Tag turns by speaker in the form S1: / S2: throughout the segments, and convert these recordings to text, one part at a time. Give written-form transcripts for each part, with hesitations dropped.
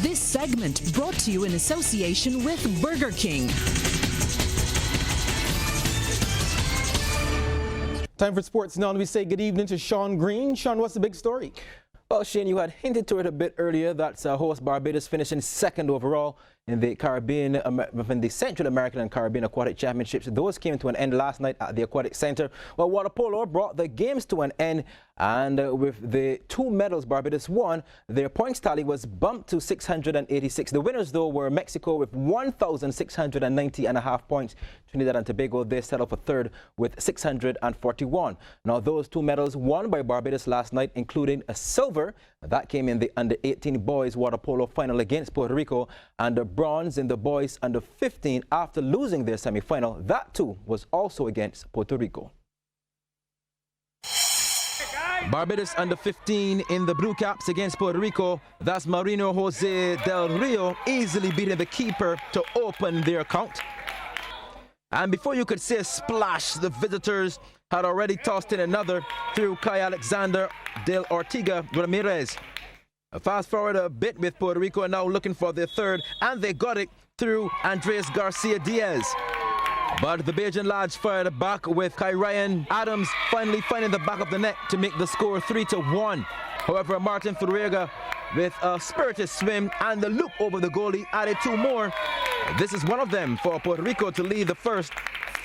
S1: This segment brought to you in association with Burger King.
S2: Time for sports now, and we say good evening to Sean Green. Sean, what's the big story?
S3: Well, Shane, you had hinted to it a bit earlier. That's host Barbados finishing second overall in the Central American and Caribbean Aquatic Championships. Those came to an end last night at the Aquatic Center. Well, water polo brought the games to an end, and with the 2 medals Barbados won, their points tally was bumped to 686. The winners, though, were Mexico with 1,690.5 points. Trinidad and Tobago, they settled for third with 641. Now, those 2 medals won by Barbados last night, including a silver that came in the under-18 boys water polo final against Puerto Rico, and a bronze in the boys under-15 after losing their semi-final. That too was also against Puerto Rico. Barbados under-15 in the Blue Caps against Puerto Rico. That's Marino Jose Del Rio easily beating the keeper to open their account. And before you could say a splash, the visitors had already tossed in another through Kai Alexander del Ortiga Ramirez. Fast forward a bit with Puerto Rico now looking for their third, and they got it through Andres Garcia Diaz. But the Bajan lads fired back with Kai Ryan Adams finally finding the back of the net to make the score 3-1. However, Martin Furriega with a spirited swim and the loop over the goalie added 2 more. This is one of them for Puerto Rico to lead the first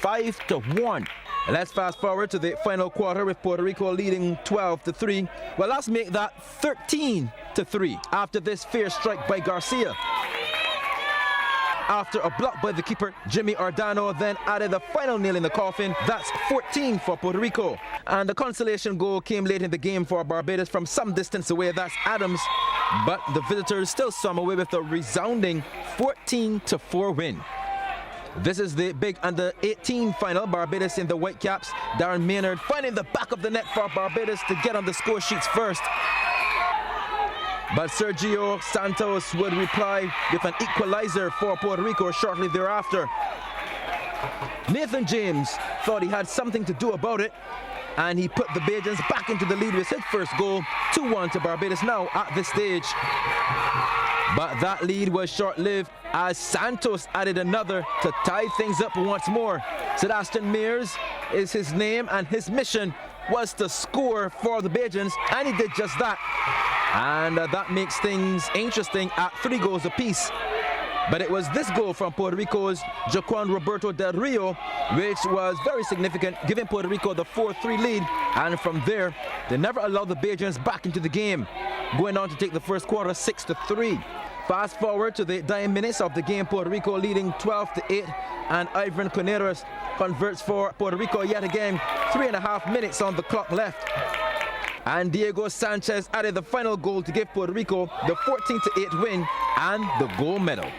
S3: 5-1. Let's fast forward to the final quarter with Puerto Rico leading 12-3. Well, let's make that 13-3 after this fierce strike by Garcia. After a block by the keeper, Jimmy Ardano then added the final nail in the coffin. That's 14 for Puerto Rico. And the consolation goal came late in the game for Barbados from some distance away. That's Adams. But the visitors still swam away with a resounding 14-4 win. This is the big under-18 final. Barbados in the white caps. Darren Maynard finding the back of the net for Barbados to get on the score sheets first. But Sergio Santos would reply with an equalizer for Puerto Rico shortly thereafter. Nathan James thought he had something to do about it, and he put the Bajans back into the lead with his first goal, 2-1 to Barbados now at this stage. But that lead was short-lived as Santos added another to tie things up once more. Sebastian Mears is his name, and his mission was to score for the Bajans, and he did just that. And that makes things interesting at 3 goals apiece. But it was this goal from Puerto Rico's Jaquan Roberto Del Rio which was very significant, giving Puerto Rico the 4-3 lead. And from there, they never allowed the Bajans back into the game, going on to take the first quarter 6-3. Fast forward to the dying minutes of the game, Puerto Rico leading 12-8, and Ivan Coneros converts for Puerto Rico yet again. 3.5 minutes on the clock left. And Diego Sanchez added the final goal to give Puerto Rico the 14-8 win and the gold medal.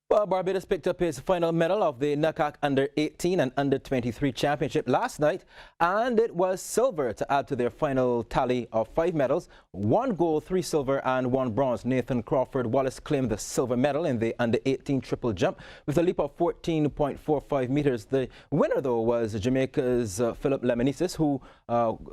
S3: Well, Barbados picked up his final medal of the NACAC Under-18 and Under-23 Championship last night, and it was silver to add to their final tally of 5 medals. 1 gold, 3 silver, and 1 bronze. Nathan Crawford Wallace claimed the silver medal in the Under-18 triple jump with a leap of 14.45 meters. The winner, though, was Jamaica's Philip Lemonisis, who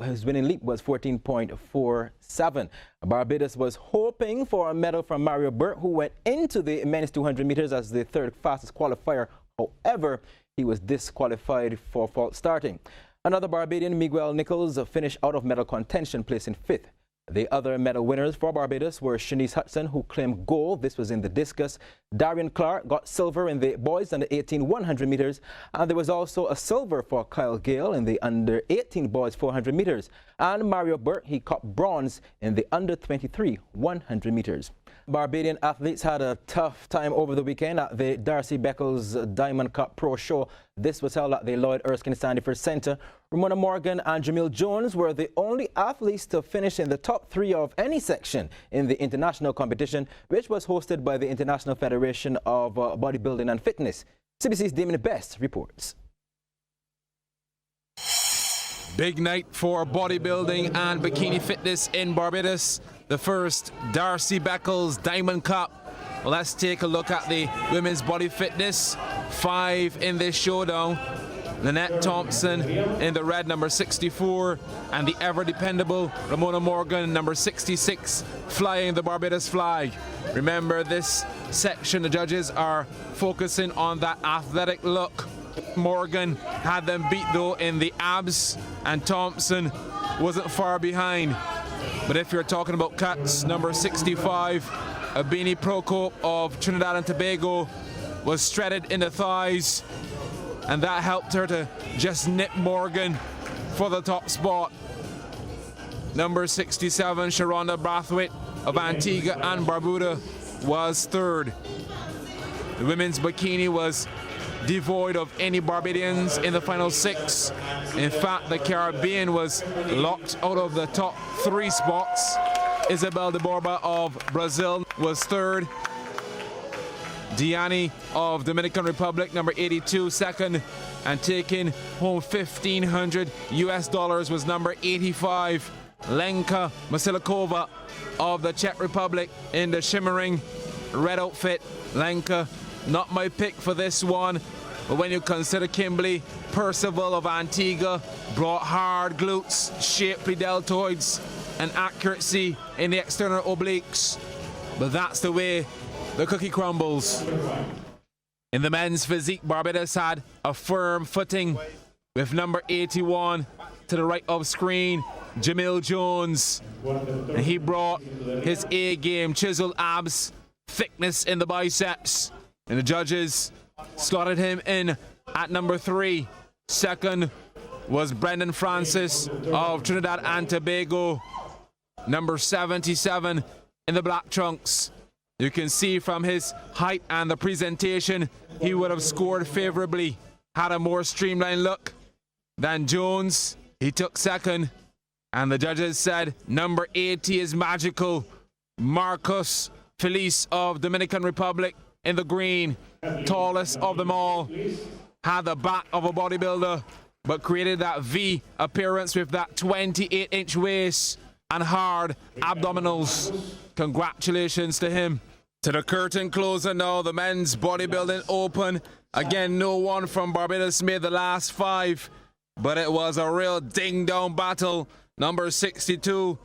S3: his winning leap was 14.47. Barbados was hoping for a medal from Mario Burt, who went into the men's 200 meters as the 3rd fastest qualifier. However, he was disqualified for false starting. Another Barbadian, Miguel Nichols, finished out of medal contention, placing 5th. The other medal winners for Barbados were Shanice Hudson, who claimed gold. This was in the discus. Darian Clark got silver in the boys under-18 100 meters. And there was also a silver for Kyle Gale in the under-18 boys 400 meters. And Mario Burt, he caught bronze in the under-23 100 meters. Barbadian athletes had a tough time over the weekend at the Darcy Beckles Diamond Cup Pro Show. This was held at the Lloyd Erskine Sandyford Center. Ramona Morgan and Jamil Jones were the only athletes to finish in the top 3 of any section in the international competition, which was hosted by the International Federation of Bodybuilding and Fitness. CBC's Damien Best reports.
S4: Big night for bodybuilding and bikini fitness in Barbados. The first Darcy Beckles Diamond Cup. Well, let's take a look at the women's body fitness. 5 in this showdown. Lynette Thompson in the red, number 64, and the ever-dependable Ramona Morgan, number 66, flying the Barbados flag. Remember, this section, the judges are focusing on that athletic look. Morgan had them beat, though, in the abs, and Thompson wasn't far behind. But if you're talking about cuts, number 65, Abini Prokop of Trinidad and Tobago, was shredded in the thighs, and that helped her to just nip Morgan for the top spot. Number 67, Sharonda Brathwaite of Antigua and Barbuda, was third. The women's bikini was devoid of any Barbadians in the final 6. In fact, the Caribbean was locked out of the top 3 spots. Isabel de Borba of Brazil was third. Diani of Dominican Republic, number 82, second, and taking home $1,500 was number 85, Lenka Masilikova of the Czech Republic in the shimmering red outfit. Lenka, not my pick for this one, but when you consider Kimberly Percival of Antigua brought hard glutes, shapely deltoids, and accuracy in the external obliques, but that's the way the cookie crumbles. In the men's physique, Barbados had a firm footing with number 81 to the right of screen, Jamil Jones. And he brought his A game, chiseled abs, thickness in the biceps. And the judges slotted him in at number 3. Second was Brendan Francis of Trinidad and Tobago, number 77 in the black trunks. You can see from his height and the presentation, he would have scored favorably, had a more streamlined look than Jones. He took second, and the judges said number 80 is magical. Marcos Feliz of Dominican Republic in the green, tallest of them all, had the back of a bodybuilder, but created that V appearance with that 28-inch waist and hard abdominals. Congratulations to him. To the curtain closer now, the men's bodybuilding open. Again, no one from Barbados made the last 5, but it was a real ding-dong battle. Number 62,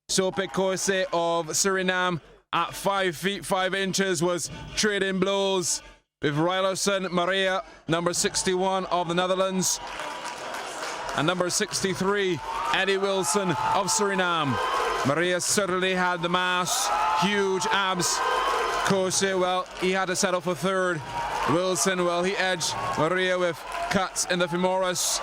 S4: Sope Kose of Suriname, at 5 feet 5 inches, was trading blows with Rylerson Maria, number 61 of the Netherlands, and number 63, Eddie Wilson of Suriname. Maria certainly had the mass, huge abs. Kose, well, he had to settle for third. Wilson, well, he edged Maria with cuts in the femoris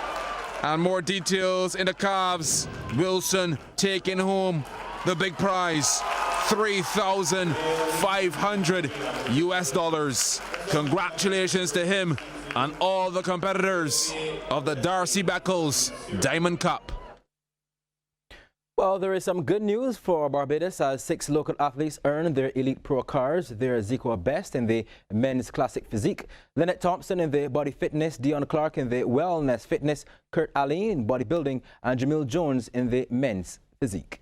S4: and more details in the calves. Wilson taking home the big prize, $3,500. Congratulations to him and all the competitors of the Darcy Beckles Diamond Cup.
S3: Well, there is some good news for Barbados as 6 local athletes earned their Elite Pro cars. Their Zico Best in the men's classic physique, Lynette Thompson in the body fitness, Dion Clark in the wellness fitness, Kurt Ali in bodybuilding, and Jamil Jones in the men's physique.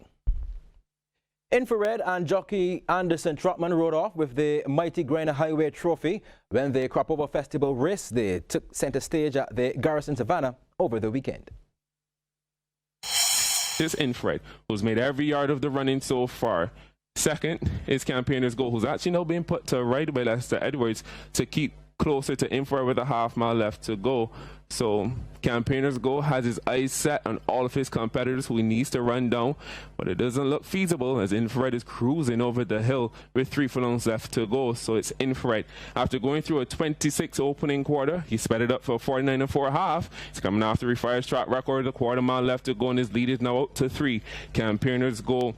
S3: Infrared and jockey Anderson Trotman rode off with the mighty Grinder Highway Trophy when the Crapover Festival race day took center stage at the Garrison Savannah over the weekend.
S5: This Infrared, who's made every yard of the running so far. Second is Campaigners Go, who's actually now being put to right by Lester Edwards to keep closer to Infrared with a half-mile left to go. So Campaigners Go has his eyes set on all of his competitors who he needs to run down, but it doesn't look feasible as Infrared is cruising over the hill with 3 furlongs left to go. So it's Infrared. After going through a 26 opening quarter, he sped it up for 49 and 4.5. He's coming after Refire's track record, a quarter mile left to go, and his lead is now out to 3. Campaigners Go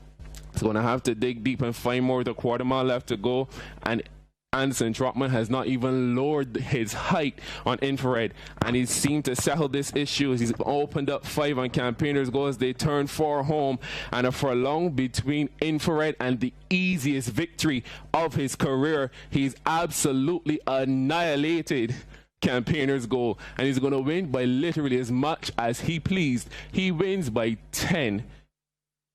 S5: is going to have to dig deep and find more with a quarter mile left to go, and Anderson Trotman has not even lowered his height on Infrared, and he seemed to settle this issue as he's opened up 5 on Campaigners Go as they turn 4 home, and a furlong between Infrared and the easiest victory of his career. He's absolutely annihilated Campaigners Go, and he's going to win by literally as much as he pleased. He wins by 10.